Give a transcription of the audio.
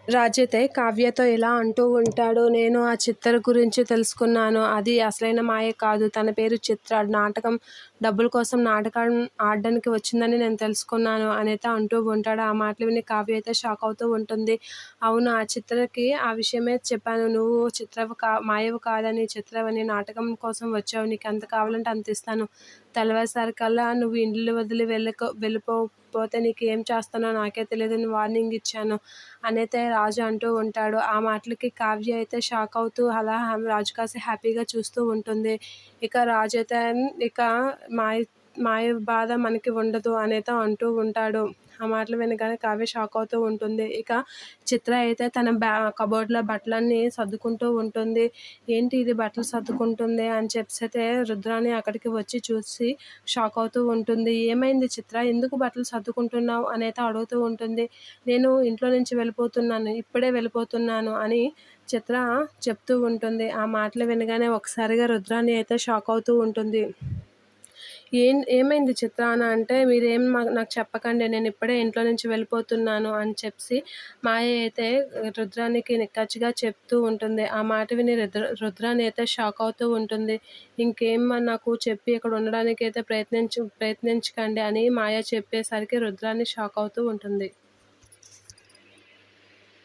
రాజైతే కావ్యతో ఇలా అంటూ ఉంటాడు. నేను ఆ చిత్ర గురించి తెలుసుకున్నాను. అది అసలైన మాయ కాదు. తన పేరు చిత్ర. నాటకం డబ్బుల కోసం నాటకం ఆడడానికి వచ్చిందని నేను తెలుసుకున్నాను అనైతే అంటూ ఉంటాడు. ఆ మాటలు విని కావ్య అయితే షాక్ అవుతూ ఉంటుంది. అవును, ఆ చిత్రకి ఆ విషయమే చెప్పాను. నువ్వు మాయవు కాదని, చిత్రవని, నాటకం కోసం వచ్చావు. నీకు ఎంత కావాలంటే అంత ఇస్తాను. తెల్లవారేసరికల్లా నువ్వు ఇల్లు వదిలి వెళ్ళిపోతే నీకు ఏం చేస్తానో నాకే తెలియదని వార్నింగ్ ఇచ్చాను అనైతే రాజు అంటూ ఉంటాడు. ఆ మాటలకి కావ్య అయితే షాక్ అవుతూ అలా రాజు కాస్త హ్యాపీగా చూస్తూ ఉంటుంది. ఇక రాజు అయితే ఇక మాయ మాయ బాధ మనకి ఉండదు అనైతే అంటూ ఉంటాడు. ఆ మాటలు వినగానే కావ్య షాక్ అవుతూ ఉంటుంది. ఇక చిత్ర అయితే తన కబోర్డ్‌లో బట్టలన్నీ సర్దుకుంటూ ఉంటుంది. ఏంటి ఇది బట్టలు సర్దుకుంటుంది అని చెప్పేసైతే రుద్రాణి అక్కడికి వచ్చి చూసి షాక్ అవుతూ ఉంటుంది. ఏమైంది చిత్ర? ఎందుకు బట్టలు సర్దుకుంటున్నావు అనైతే అడుగుతూ ఉంటుంది. నేను ఇంట్లో నుంచి వెళ్ళిపోతున్నాను. ఇప్పుడే వెళ్ళిపోతున్నాను అని చిత్ర చెప్తూ ఉంటుంది. ఆ మాటలు వినగానే ఒక్కసారిగా రుద్రాణి అయితే షాక్ అవుతూ ఉంటుంది. ఏమైంది చిత్ర అని అంటే, మీరేం నాకు చెప్పకండి. నేను ఇప్పుడే ఇంట్లో నుంచి వెళ్ళిపోతున్నాను అని చెప్పి మాయ అయితే రుద్రానికి నిక్కచ్చిగా చెప్తూ ఉంటుంది. ఆ మాట విని రుద్రాని అయితే షాక్ అవుతూ ఉంటుంది. ఇంకేం నాకు చెప్పి ఇక్కడ ఉండడానికైతే ప్రయత్నించకండి అని మాయ చెప్పేసరికి రుద్రాని షాక్ అవుతూ ఉంటుంది.